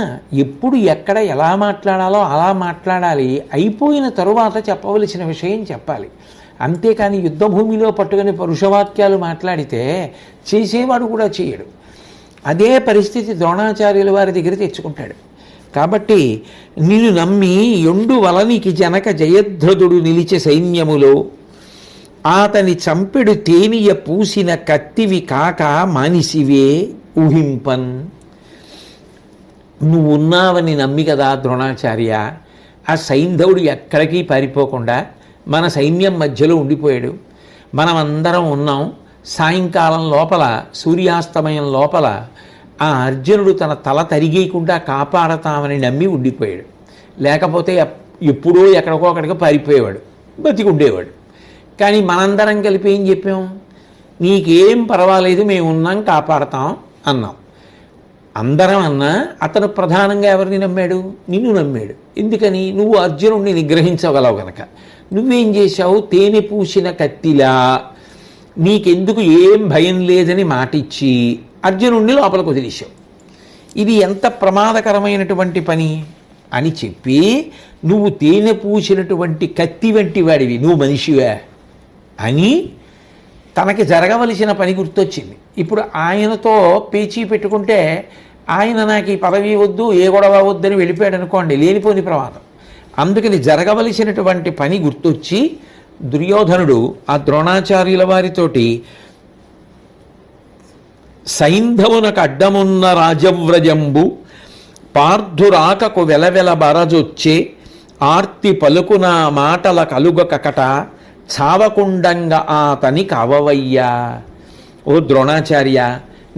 ఎప్పుడు ఎక్కడ ఎలా మాట్లాడాలో అలా మాట్లాడాలి, అయిపోయిన తరువాత చెప్పవలసిన విషయం చెప్పాలి. అంతేకాని యుద్ధభూమిలో పట్టుకుని పరుషవాక్యాలు మాట్లాడితే చేసేవాడు కూడా చేయడు. అదే పరిస్థితి ద్రోణాచార్యుల వారి దగ్గర తెచ్చుకుంటాడు. కాబట్టి నిన్ను నమ్మి యొండు వలనికి జనక జయధ్రదుడు నిలిచే సైన్యములో ఆతని చంపెడు తేనియ పూసిన కత్తివి కాక మానిసివే ఊహింపన్. నువ్వున్నావని నమ్మి కదా ద్రోణాచార్య ఆ సైంధవుడు ఎక్కడికి పారిపోకుండా మన సైన్యం మధ్యలో ఉండిపోయాడు. మనమందరం ఉన్నాం. సాయంకాలం లోపల సూర్యాస్తమయం లోపల ఆ అర్జునుడు తన తల తరిగేయకుండా కాపాడతామని నమ్మి ఉండిపోయాడు. లేకపోతే ఎప్పుడో ఎక్కడికో అక్కడికి పారిపోయేవాడు, బతికుండేవాడు. కానీ మనందరం కలిపి ఏం చెప్పాం, నీకేం పర్వాలేదు, మేము ఉన్నాం, కాపాడతాం అన్నాం. అందరం అన్నా అతను ప్రధానంగా ఎవరిని నమ్మాడు? నిన్ను నమ్మాడు. ఎందుకని? నువ్వు అర్జునుడిని నిగ్రహించగలవు గనక. నువ్వేం చేశావు? తేనె పూసిన కత్తిలా నీకెందుకు ఏం భయం లేదని మాటిచ్చి అర్జునుడిని లోపలికి వదిలేశావు. ఇది ఎంత ప్రమాదకరమైనటువంటి పని అని చెప్పి, నువ్వు తేనె పూసినటువంటి కత్తి వంటి వాడివి, నువ్వు మనిషివే అని తనకి జరగవలసిన పని గుర్తొచ్చింది. ఇప్పుడు ఆయనతో పేచీ పెట్టుకుంటే ఆయన నాకు ఈ పదవి వద్దు, ఏ గొడవ వద్దని వెళ్ళిపోయాడు అనుకోండి, లేనిపోని ప్రమాదం. అందుకని జరగవలసినటువంటి పని గుర్తొచ్చి దుర్యోధనుడు ఆ ద్రోణాచార్యుల వారితోటి, సైంధవునకు అడ్డమున్న రాజవ్రజంబు పార్థురాకకు వెలవెల బరజొచ్చే ఆర్తి పలుకున మాటల కలుగ కకట చావకుండంగా అతని కావవయ్యా. ఓ ద్రోణాచార్య,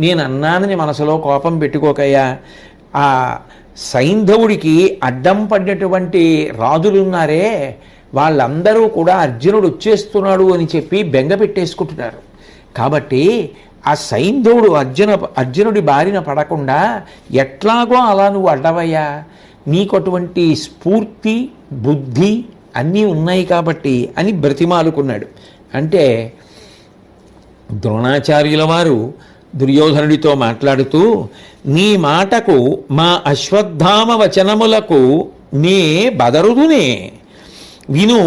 నేను అన్నానని మనసులో కోపం పెట్టుకోకయ్యా. ఆ సైంధవుడికి అడ్డం పడినటువంటి రాజులున్నారే, వాళ్ళందరూ కూడా అర్జునుడు వచ్చేస్తున్నాడు అని చెప్పి బెంగ పెట్టేసుకుంటున్నారు. కాబట్టి ఆ సైంధవుడు అర్జునుడి బారిన పడకుండా ఎట్లాగో అలా నువ్వు అడ్డవయ్యా. నీకు అటువంటి స్ఫూర్తి, బుద్ధి అన్నీ ఉన్నాయి కాబట్టి అని బ్రతిమాలుకున్నాడు. అంటే ద్రోణాచార్యుల వారు దుర్యోధనుడితో మాట్లాడుతూ, నీ మాటకు మా అశ్వత్థామ వచనములకు నే బదరుదునే, విను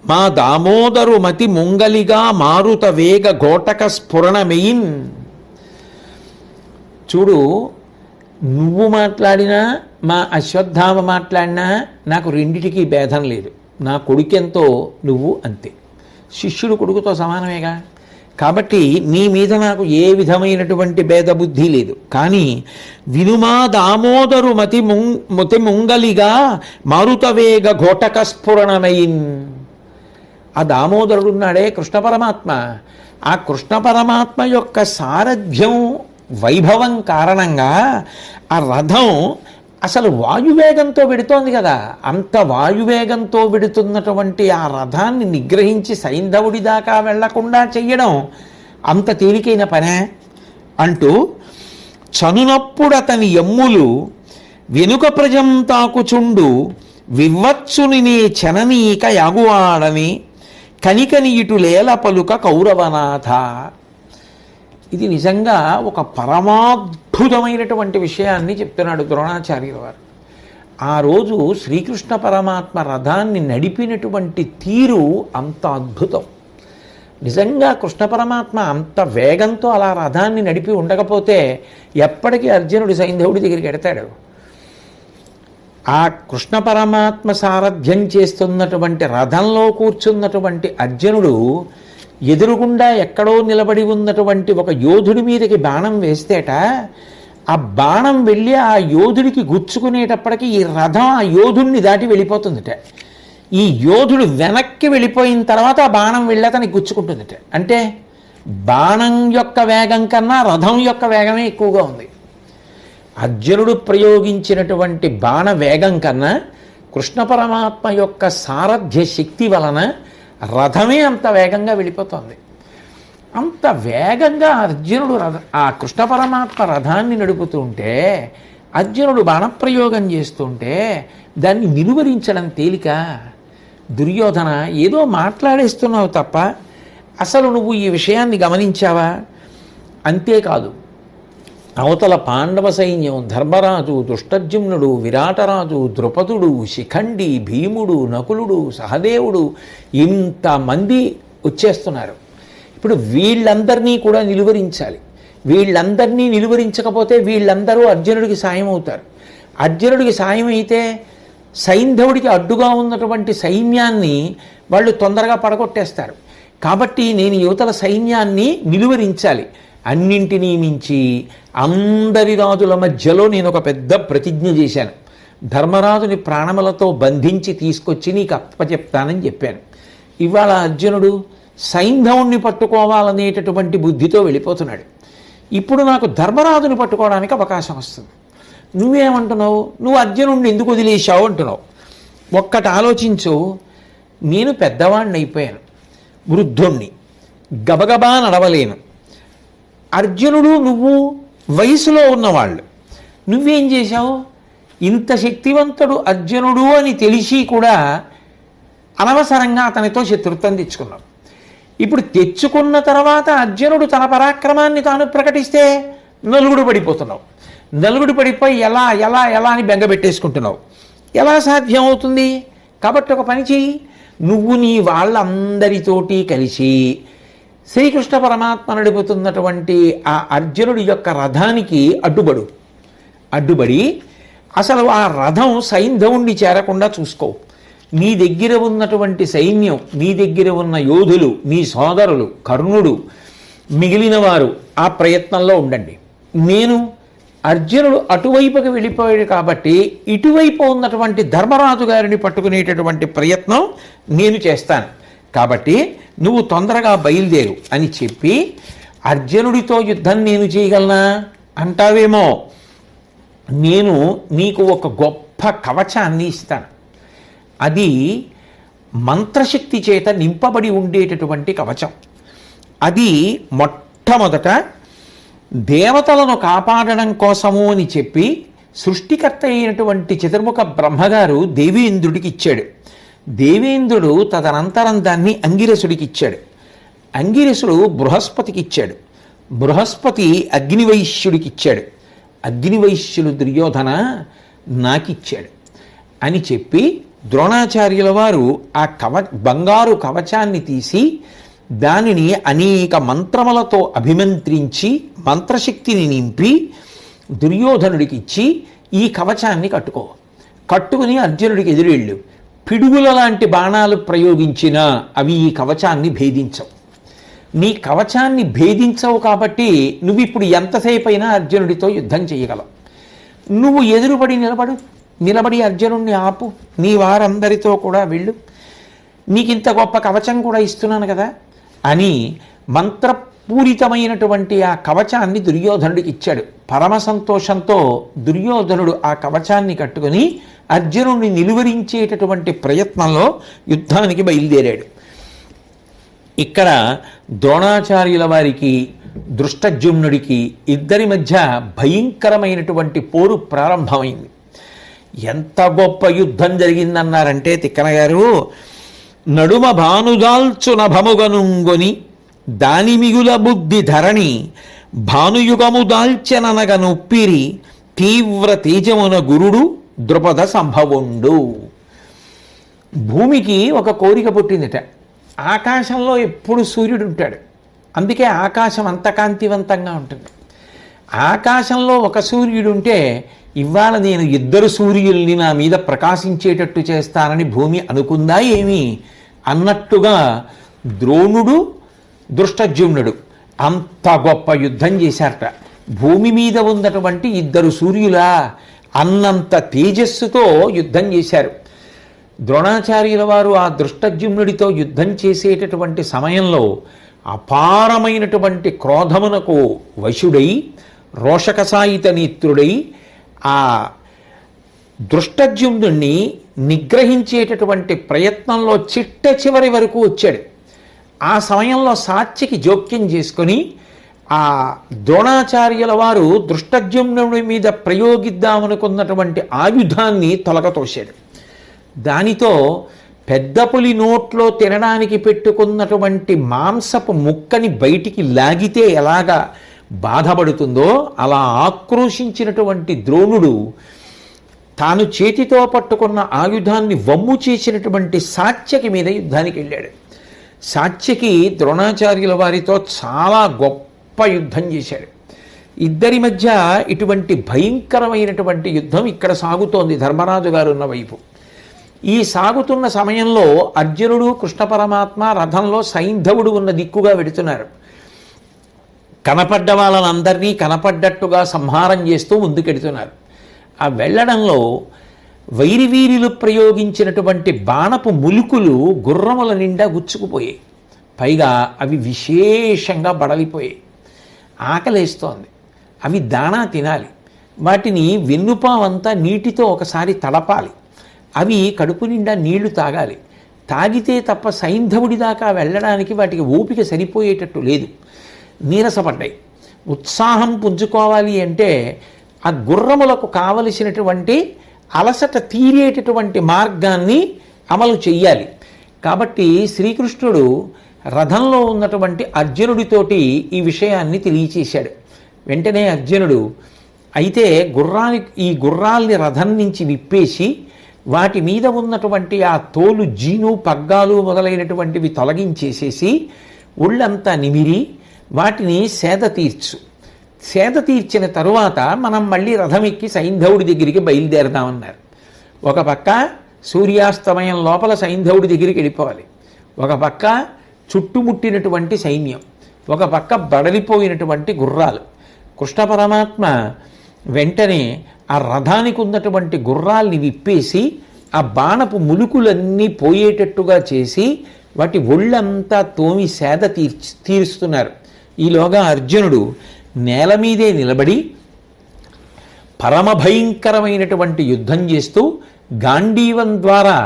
మా దామోదరు మతి ముంగలిగా మారుత వేగ ఘోటక స్ఫురణమెయిన్. చూడు, నువ్వు మాట్లాడినా మా అశ్వత్థామ మాట్లాడినా నాకు రెండిటికీ భేదం లేదు. నా కొడుకెంతో నువ్వు అంతే, శిష్యుడు కొడుకుతో సమానమేగా. కాబట్టి నీ మీద నాకు ఏ విధమైనటువంటి భేదబుద్ధి లేదు. కానీ వినుమా దామోదరు మతి ముంగలిగా మారుతవేగ ఘోటక స్ఫురణమయిన్. ఆ దామోదరుడున్నాడే కృష్ణ పరమాత్మ, ఆ కృష్ణ పరమాత్మ యొక్క సారథ్యం, వైభవం కారణంగా ఆ రథం అసలు వాయువేగంతో వెడుతోంది కదా. అంత వాయువేగంతో వెడుతున్నటువంటి ఆ రథాన్ని నిగ్రహించి సైంధవుడి దాకా వెళ్లకుండా చెయ్యడం అంత తేలికైన పనే అంటూ, చనునప్పుడు అతని ఎమ్ములు వెనుక ప్రజం తాకుచుండు వివత్సుని నీ చననీక యాగువాడని కనికని ఇటులేల పలుక కౌరవనాథ. ఇది నిజంగా ఒక పరమాద్భుతమైనటువంటి విషయాన్ని చెప్తున్నాడు ద్రోణాచార్యుల వారు. ఆ రోజు శ్రీకృష్ణ పరమాత్మ రథాన్ని నడిపినటువంటి తీరు అంత అద్భుతం. నిజంగా కృష్ణ పరమాత్మ అంత వేగంతో అలా రథాన్ని నడిపి ఉండకపోతే ఎప్పటికీ అర్జునుడు సైంధవుడి దగ్గరికి ఎడతాడు. ఆ కృష్ణ పరమాత్మ సారథ్యం చేస్తున్నటువంటి రథంలో కూర్చున్నటువంటి అర్జునుడు ఎదురుగుండా ఎక్కడో నిలబడి ఉన్నటువంటి ఒక యోధుడి మీదకి బాణం వేస్తేట, ఆ బాణం వెళ్ళి ఆ యోధుడికి గుచ్చుకునేటప్పటికి ఈ రథం ఆ యోధుడిని దాటి వెళ్ళిపోతుందిట. ఈ యోధుడు వెనక్కి వెళ్ళిపోయిన తర్వాత ఆ బాణం వెళ్ళి అతనికి గుచ్చుకుంటుందిట. అంటే బాణం యొక్క వేగం కన్నా రథం యొక్క వేగమే ఎక్కువగా ఉంది. అర్జునుడు ప్రయోగించినటువంటి బాణ వేగం కన్నా కృష్ణ పరమాత్మ యొక్క సారథ్య శక్తి వలన రథమే అంత వేగంగా వెళ్ళిపోతుంది. అంత వేగంగా అర్జునుడు ఆ కృష్ణ పరమాత్మ రథాన్ని నడుపుతుంటే, అర్జునుడు బాణప్రయోగం చేస్తుంటే దాన్ని నిలువరించడం తేలిక? దుర్యోధన, ఏదో మాట్లాడేస్తున్నావు తప్ప అసలు నువ్వు ఈ విషయాన్ని గమనించావా? అంతేకాదు, అవతల పాండవ సైన్యం, ధర్మరాజు, దుష్టజ్యుమ్నుడు, విరాటరాజు, ద్రుపదుడు, శిఖండి, భీముడు, నకులుడు, సహదేవుడు, ఇంతమంది వచ్చేస్తున్నారు. ఇప్పుడు వీళ్ళందరినీ కూడా నిలువరించాలి. వీళ్ళందరినీ నిలువరించకపోతే వీళ్ళందరూ అర్జునుడికి సాయం అవుతారు. అర్జునుడికి సాయం అయితే సైంధవుడికి అడ్డుగా ఉన్నటువంటి సైన్యాన్ని వాళ్ళు తొందరగా పడగొట్టేస్తారు. కాబట్టి నేను యువతల సైన్యాన్ని నిలువరించాలి. అన్నింటినీ మించి అందరి రాజుల మధ్యలో నేను ఒక పెద్ద ప్రతిజ్ఞ చేశాను. ధర్మరాజుని ప్రాణములతో బంధించి తీసుకొచ్చి నీకు అప్పచెప్తానని చెప్పాను. ఇవాళ అర్జునుడు సైంధవుణ్ణి పట్టుకోవాలనేటటువంటి బుద్ధితో వెళ్ళిపోతున్నాడు. ఇప్పుడు నాకు ధర్మరాజుని పట్టుకోవడానికి అవకాశం వస్తుంది. నువ్వేమంటున్నావు? నువ్వు అర్జునుడిని ఎందుకు వదిలేశావు అంటున్నావు. ఒక్కటి ఆలోచించు. నేను పెద్దవాడిని అయిపోయాను, వృద్ధుణ్ణి, గబగబా నడవలేను. అర్జునుడు నువ్వు వయసులో ఉన్నవాళ్ళు. నువ్వేం చేశావు? ఇంత శక్తివంతుడు అర్జునుడు అని తెలిసి కూడా అనవసరంగా అతనితో శత్రుత్వం తెచ్చుకున్నావు. ఇప్పుడు తెచ్చుకున్న తర్వాత అర్జునుడు తన పరాక్రమాన్ని తాను ప్రకటిస్తే నలుగుడు పడిపోతున్నావు. నలుగుడు పడిపోయి ఎలా ఎలా ఎలా అని బెంగపెట్టేసుకుంటున్నావు. ఎలా సాధ్యం అవుతుంది? కాబట్టి ఒక పని చెయ్యి. నువ్వు నీ వాళ్ళందరితోటి కలిసి శ్రీకృష్ణ పరమాత్మ నడుపుతున్నటువంటి ఆ అర్జునుడి యొక్క రథానికి అడ్డుబడి అసలు ఆ రథం సైంధవుణ్ణి చేరకుండా చూసుకో. నీ దగ్గర ఉన్నటువంటి సైన్యం, నీ దగ్గర ఉన్న యోధులు, నీ సోదరులు, కర్ణుడు, మిగిలిన వారు ఆ ప్రయత్నంలో ఉండండి. నేను అర్జునుడు అటువైపుకి వెళ్ళిపోయాడు కాబట్టి ఇటువైపు ఉన్నటువంటి ధర్మరాజు గారిని పట్టుకునేటటువంటి ప్రయత్నం నేను చేస్తాను. కాబట్టి నువ్వు తొందరగా బయలుదేరు అని చెప్పి, అర్జునుడితో యుద్ధం నేను చేయగలనా అంటావేమో, నేను నీకు ఒక గొప్ప కవచాన్ని ఇస్తాను. అది మంత్రశక్తి చేత నింపబడి ఉండేటటువంటి కవచం. అది మొట్టమొదట దేవతలను కాపాడడం కోసము అని చెప్పి సృష్టికర్త అయినటువంటి చతుర్ముఖ బ్రహ్మగారు దేవేంద్రుడికి ఇచ్చాడు. దేవేంద్రుడు తదనంతరం దాన్ని అంగిరసుడికి ఇచ్చాడు. అంగిరసుడు బృహస్పతికి ఇచ్చాడు. బృహస్పతి అగ్నివైశ్యుడికి ఇచ్చాడు. అగ్నివైశ్యులు దుర్యోధన నాకిచ్చాడు అని చెప్పి ద్రోణాచార్యుల వారు ఆ బంగారు కవచాన్ని తీసి దానిని అనేక మంత్రములతో అభిమంత్రించి మంత్రశక్తిని నింపి దుర్యోధనుడికి ఇచ్చి, ఈ కవచాన్ని కట్టుకుని అర్జునుడికి ఎదురెళ్ళు. పిడుగుల లాంటి బాణాలు ప్రయోగించినా అవి ఈ కవచాన్ని భేదించవు. నీ కవచాన్ని భేదించవు కాబట్టి నువ్వు ఇప్పుడు ఎంతసేపు అయినా అర్జునుడితో యుద్ధం చేయగలవు. నువ్వు ఎదురుపడి నిలబడి అర్జునుడిని ఆపు, నీ వారందరితో కూడా వెళ్ళు, నీకింత గొప్ప కవచం కూడా ఇస్తున్నాను కదా అని మంత్రపూరితమైనటువంటి ఆ కవచాన్ని దుర్యోధనుడికి ఇచ్చాడు. పరమ సంతోషంతో దుర్యోధనుడు ఆ కవచాన్ని కట్టుకుని అర్జునుడిని నిలువరించేటటువంటి ప్రయత్నంలో యుద్ధానికి బయలుదేరాడు. ఇక్కడ ద్రోణాచార్యుల వారికి దృష్టద్యుమ్నుడికి ఇద్దరి మధ్య భయంకరమైనటువంటి పోరు ప్రారంభమైంది. ఎంత గొప్ప యుద్ధం జరిగిందన్నారంటే తిక్కన గారు, నడుమ భానుదాల్చు నభముగనుంగొని దాని మిగుల బుద్ధి ధరణి భానుయుగము దాల్చెననగ నొప్పిరి తీవ్ర తేజమున గురుడు ద్రుపద సంభవుండు. భూమికి ఒక కోరిక పుట్టిందిట. ఆకాశంలో ఎప్పుడు సూర్యుడు ఉంటాడు, అందుకే ఆకాశం అంత కాంతివంతంగా ఉంటుంది. ఆకాశంలో ఒక సూర్యుడు ఉంటే ఇవాళ నేను ఇద్దరు సూర్యుల్ని నా మీద ప్రకాశించేటట్టు చేస్తానని భూమి అనుకుందా ఏమి అన్నట్టుగా ద్రోణుడు దృష్టద్యుమ్నుడు అంత గొప్ప యుద్ధం చేశారట. భూమి మీద ఉన్నటువంటి ఇద్దరు సూర్యులా అన్నంత తేజస్సుతో యుద్ధం చేశారు. ద్రోణాచార్యుల వారు ఆ దృష్టద్యుమ్నుడితో యుద్ధం చేసేటటువంటి సమయంలో అపారమైనటువంటి క్రోధమునకు వశుడై రోషకసాయిత నేత్రుడై ఆ దృష్టద్యుమ్నుడిని నిగ్రహించేటటువంటి ప్రయత్నంలో చిట్ట చివరి వరకు వచ్చాడు. ఆ సమయంలో సాత్యకి జోక్యం చేసుకొని ఆ ద్రోణాచార్యుల వారు దృష్టద్యుమ్నుడి మీద ప్రయోగిద్దామనుకున్నటువంటి ఆయుధాన్ని తొలగతోశాడు. దానితో పెద్ద పులి నోట్లో తినడానికి పెట్టుకున్నటువంటి మాంసపు ముక్కని బయటికి లాగితే ఎలాగా బాధపడుతుందో అలా ఆక్రోశించినటువంటి ద్రోణుడు తాను చేతితో పట్టుకున్న ఆయుధాన్ని వమ్ము చేసినటువంటి సాత్యకి మీద యుద్ధానికి వెళ్ళాడు. సాత్యకి ద్రోణాచార్యుల వారితో చాలా గొప్ప యుద్ధం చేశాడు. ఇద్దరి మధ్య ఇటువంటి భయంకరమైనటువంటి యుద్ధం ఇక్కడ సాగుతోంది ధర్మరాజు గారు ఉన్న వైపు. ఈ సాగుతున్న సమయంలో అర్జునుడు కృష్ణ పరమాత్మ రథంలో సైంధవుడు ఉన్న దిక్కుగా వెడుతున్నారు. కనపడ్డ వాళ్ళనందరినీ కనపడ్డట్టుగా సంహారం చేస్తూ ముందుకెడుతున్నారు. ఆ వెళ్ళడంలో వైరివీరులు ప్రయోగించినటువంటి బాణపు ములుకులు గుర్రముల నిండా గుచ్చుకుపోయాయి. పైగా అవి విశేషంగా బడలిపోయాయి. ఆకలేస్తోంది, అవి దాణా తినాలి. వాటిని వెన్నుపావంతా నీటితో ఒకసారి తడపాలి. అవి కడుపు నిండా నీళ్లు తాగాలి. తాగితే తప్ప సైంధవుడి దాకా వెళ్ళడానికి వాటికి ఓపిక సరిపోయేటట్టు లేదు. నీరసపడ్డాయి. ఉత్సాహం పుంజుకోవాలి అంటే ఆ గుర్రములకు కావలసినటువంటి అలసట తీరేటటువంటి మార్గాన్ని అమలు చెయ్యాలి. కాబట్టి శ్రీకృష్ణుడు రథంలో ఉన్నటువంటి అర్జునుడితోటి ఈ విషయాన్ని తెలియచేశాడు. వెంటనే అర్జునుడు అయితే ఈ గుర్రాల్ని రథం నుంచి విప్పేసి వాటి మీద ఉన్నటువంటి ఆ తోలు, జీను, పగ్గాలు మొదలైనటువంటివి తొలగించేసేసి ఒళ్ళంతా నిమిరి వాటిని సేద తీర్చిన తరువాత మనం మళ్ళీ రథం ఎక్కి సైంధవుడి దగ్గరికి బయలుదేరదామన్నారు. ఒక పక్క సూర్యాస్తమయం లోపల సైంధవుడి దగ్గరికి వెళ్ళిపోవాలి, ఒక పక్క చుట్టుముట్టినటువంటి సైన్యం, ఒక పక్క బడలిపోయినటువంటి గుర్రాలు. కృష్ణ పరమాత్మ వెంటనే ఆ రథానికి ఉన్నటువంటి గుర్రాల్ని విప్పేసి ఆ బాణపు ములుకులన్నీ పోయేటట్టుగా చేసి వాటి ఒళ్ళంతా తోమి సేద తీరుస్తున్నారు. ఈలోగా అర్జునుడు నేల మీదే నిలబడి పరమభయంకరమైనటువంటి యుద్ధం చేస్తూ గాంధీవం ద్వారా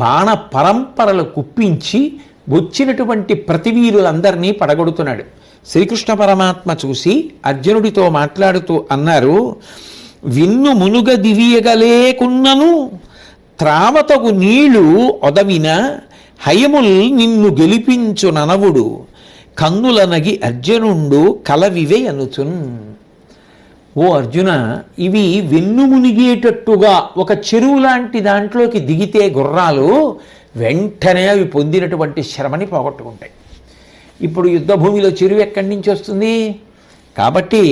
బాణ పరంపరలు కుప్పించి వచ్చినటువంటి ప్రతివీరులందరినీ పడగొడుతున్నాడు. శ్రీకృష్ణ పరమాత్మ చూసి అర్జునుడితో మాట్లాడుతూ అన్నారు, విన్ను మునుగ దివియగలేకున్నను త్రావతగు నీళ్లు ఒదవిన హయముల్ నిన్ను గెలిపించు ననవుడు కన్నులనగి అర్జునుండు కలవివే అనుచున్. ఓ అర్జున, ఇవి వెన్ను మునిగేటట్టుగా ఒక చెరువు లాంటి దాంట్లోకి దిగితే గుర్రాలు వెంటనే అవి పొందినటువంటి శ్రమని పోగొట్టుకుంటాయి. ఇప్పుడు యుద్ధభూమిలో చెరువు ఎక్కడి నుంచి వస్తుంది? కాబట్టి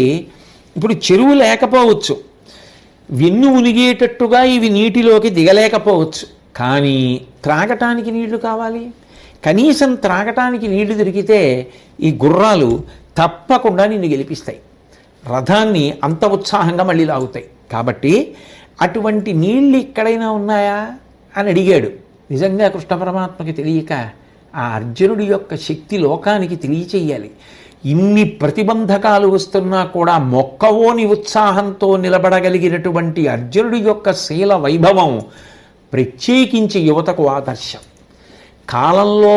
ఇప్పుడు చెరువు లేకపోవచ్చు, వెన్ను మునిగేటట్టుగా ఇవి నీటిలోకి దిగలేకపోవచ్చు, కానీ త్రాగటానికి నీళ్లు కావాలి. కనీసం త్రాగటానికి నీళ్లు దొరికితే ఈ గుర్రాలు తప్పకుండా నిన్ను గెలిపిస్తాయి, రథాన్ని అంత ఉత్సాహంగా మళ్ళీ లాగుతాయి. కాబట్టి అటువంటి నీళ్ళు ఎక్కడైనా ఉన్నాయా అని అడిగాడు. నిజంగా కృష్ణ పరమాత్మకి తెలియక ఆ అర్జునుడి యొక్క శక్తి లోకానికి తెలియచేయాలి. ఇన్ని ప్రతిబంధకాలు వస్తున్నా కూడా మొక్కవోని ఉత్సాహంతో నిలబడగలిగినటువంటి అర్జునుడి యొక్క శీల వైభవం ప్రత్యేకించి యువతకు ఆదర్శం. కాలంలో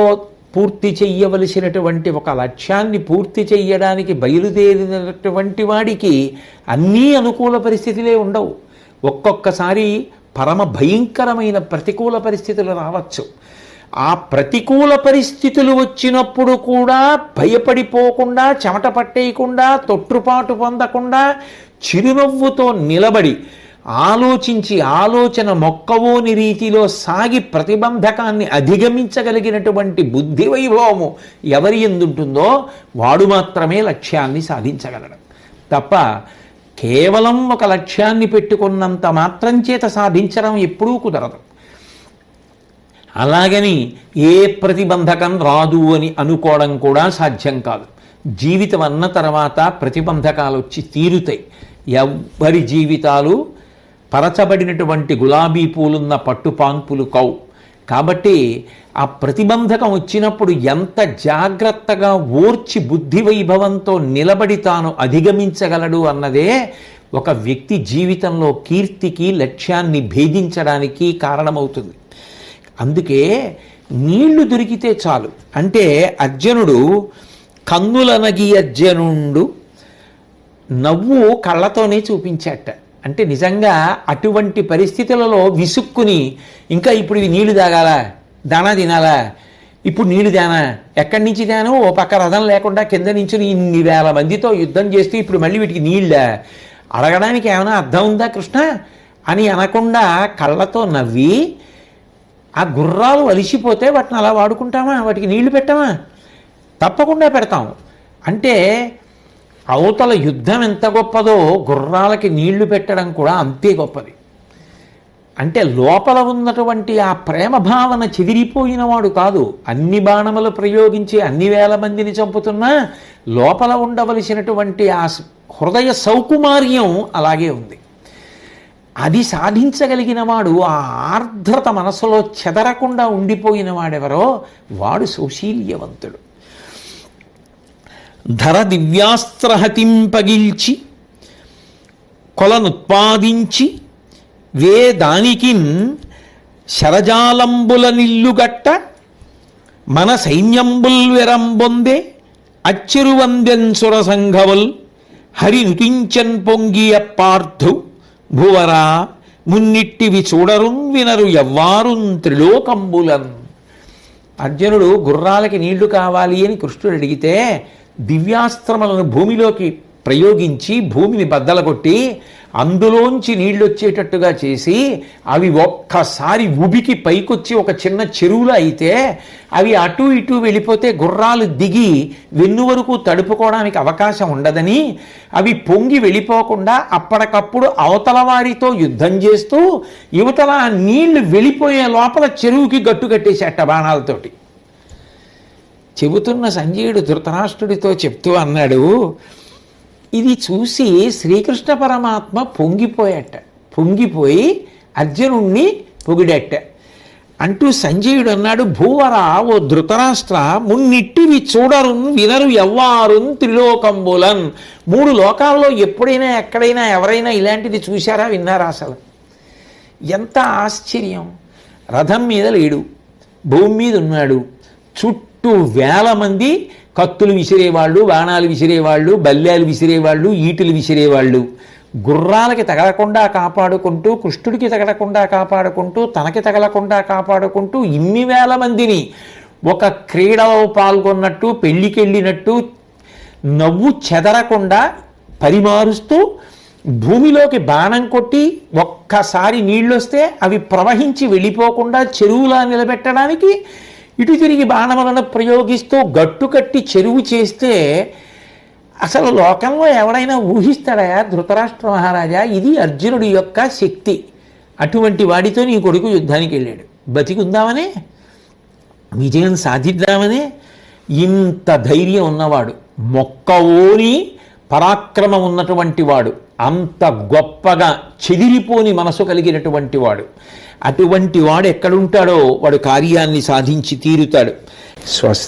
పూర్తి చెయ్యవలసినటువంటి ఒక లక్ష్యాన్ని పూర్తి చెయ్యడానికి బయలుదేరినటువంటి వాడికి అన్నీ అనుకూల పరిస్థితులే ఉండవు. ఒక్కొక్కసారి పరమ భయంకరమైన ప్రతికూల పరిస్థితులు రావచ్చు. ఆ ప్రతికూల పరిస్థితులు వచ్చినప్పుడు కూడా భయపడిపోకుండా, చెమట పట్టేయకుండా, తొట్టుపాటు పొందకుండా చిరునవ్వుతో నిలబడి ఆలోచన మొక్కవోని రీతిలో సాగి ప్రతిబంధకాన్ని అధిగమించగలిగినటువంటి బుద్ధి వైభవము ఎవరి ఎందుంటుందో వాడు మాత్రమే లక్ష్యాన్ని సాధించగలడు. తప్ప కేవలం ఒక లక్ష్యాన్ని పెట్టుకున్నంత మాత్రం చేత సాధించడం ఎప్పుడూ కుదరదు. అలాగని ఏ ప్రతిబంధకం రాదు అని అనుకోవడం కూడా సాధ్యం కాదు. జీవితం అన్న తర్వాత ప్రతిబంధకాలు వచ్చి తీరుతాయి. ఎవ్వరి జీవితాలు పరచబడినటువంటి గులాబీ పూలున్న పట్టుపాన్పులు కౌ. కాబట్టి ఆ ప్రతిబంధకం వచ్చినప్పుడు ఎంత జాగ్రత్తగా ఓర్చి బుద్ధి వైభవంతో నిలబడి తాను అధిగమించగలడు అన్నదే ఒక వ్యక్తి జీవితంలో కీర్తికి, లక్ష్యాన్ని భేదించడానికి కారణమవుతుంది. అందుకే నీళ్లు దొరికితే చాలు. అంటే అర్జునుడు కన్నులనగి అర్జునుండు నవ్వు కళ్ళతోనే చూపించాట. అంటే నిజంగా అటువంటి పరిస్థితులలో విసుక్కుని ఇంకా ఇప్పుడు ఇవి నీళ్లు తాగాలా, దానా తినాలా, ఇప్పుడు నీళ్లు దానా, ఎక్కడి నుంచి దాను, ఓ పక్క రథం లేకుండా కింద నుంచి ఇన్ని వేల మందితో యుద్ధం చేస్తూ ఇప్పుడు మళ్ళీ వీటికి నీళ్ళ అడగడానికి ఏమైనా అర్థం ఉందా కృష్ణ అని అనకుండా కళ్ళతో నవ్వి, ఆ గుర్రాలు అలిసిపోతే వాటిని అలా వాడుకుంటామా, వాటికి నీళ్లు పెట్టామా? తప్పకుండా పెడతాం. అంటే అవతల యుద్ధం ఎంత గొప్పదో గుర్రాలకి నీళ్లు పెట్టడం కూడా అంతే గొప్పది. అంటే లోపల ఉన్నటువంటి ఆ ప్రేమ భావన చెదిరిపోయిన వాడు కాదు. అన్ని బాణములు ప్రయోగించి అన్ని వేల మందిని చంపుతున్నా లోపల ఉండవలసినటువంటి ఆ హృదయ సౌకుమార్యం అలాగే ఉంది. అది సాధించగలిగిన వాడు, ఆ ఆర్ద్రత మనసులో చెదరకుండా ఉండిపోయిన వాడెవరో వాడు సౌశీల్యవంతుడు. ధర దివ్యాస్త్రహతిం పగిల్చి కొలనుత్పాదించి వేదానికిన్ శరజాలంబుల నిల్లుగట్ట మన సైన్యంబుల్ వెరంబొందే అచ్చిరువందెన్ సురసంఘవల్ హరి నుతించన్ పొంగియ పార్థు భువరా మున్నిట్టివి చూడరున్ వినరు ఎవ్వారున్ త్రిలోకంబులన్. అర్జునుడు గుర్రాలకి నీళ్లు కావాలి అని కృష్ణుడు అడిగితే దివ్యాస్త్రములను భూమిలోకి ప్రయోగించి భూమిని బద్దలగొట్టి అందులోంచి నీళ్ళు వచ్చేటట్టుగా చేసి అవి ఒక్కసారి ఉబికి పైకొచ్చి ఒక చిన్న చెరువులో అయితే అవి అటు ఇటు వెళ్ళిపోతే గుర్రాలు దిగి వెన్ను వరకు తడుపుకోవడానికి అవకాశం ఉండదని అవి పొంగి వెళ్ళిపోకుండా అప్పటికప్పుడు అవతల వారితో యుద్ధం చేస్తూ యువతల నీళ్లు వెళ్ళిపోయే లోపల చెరువుకి గట్టు కట్టేసేట బాణాలతోటి. చెబుతున్న సంజయుడు ధృతరాష్ట్రుడితో చెప్తూ అన్నాడు, ఇది చూసి శ్రీకృష్ణ పరమాత్మ పొంగిపోయి అర్జునుణ్ణి పొగిడేట. అంటూ సంజయుడు అన్నాడు, భూవరా ఓ ధృతరాష్ట్ర మున్నిట్టివి చూడరున్ వినరు ఎవ్వారున్ త్రిలోకంబులన్. 3 లోకాల్లో ఎప్పుడైనా ఎక్కడైనా ఎవరైనా ఇలాంటిది చూశారా, విన్నారా? అసలు ఎంత ఆశ్చర్యం. రథం మీద లేడు, భూమి మీద ఉన్నాడు, చుట్టూ వేల మంది కత్తులు విసిరేవాళ్ళు, బాణాలు విసిరేవాళ్ళు, బల్యాలు విసిరేవాళ్ళు, ఈటులు విసిరేవాళ్ళు. గుర్రాలకి తగలకుండా కాపాడుకుంటూ, కృష్ణుడికి తగలకుండా కాపాడుకుంటూ, తనకి తగలకుండా కాపాడుకుంటూ ఇన్ని వేల మందిని ఒక క్రీడలో పాల్గొన్నట్టు, పెళ్ళికెళ్ళినట్టు నవ్వు చెదరకుండా పరిమారుస్తూ భూమిలోకి బాణం కొట్టి ఒక్కసారి నీళ్ళొస్తే అవి ప్రవహించి వెళ్ళిపోకుండా చెరువులా నిలబెట్టడానికి ఇటు తిరిగి బాణములను ప్రయోగిస్తూ గట్టు కట్టి చెరువు చేస్తే అసలు లోకంలో ఎవడైనా ఊహిస్తాడా ధృతరాష్ట్ర మహారాజా? ఇది అర్జునుడి యొక్క శక్తి. అటువంటి వాడితో నీ కొడుకు యుద్ధానికి వెళ్ళాడు, బతికుందామనే, విజయం సాధిద్దామనే. ఇంత ధైర్యం ఉన్నవాడు, మొక్కవోని పరాక్రమం ఉన్నటువంటి వాడు, అంత గొప్పగా చెదిరిపోని మనసు కలిగినటువంటి వాడు. అటువంటి వాడు ఎక్కడుంటాడో వాడు కార్యాన్ని సాధించి తీరుతాడు. స్వస్తి.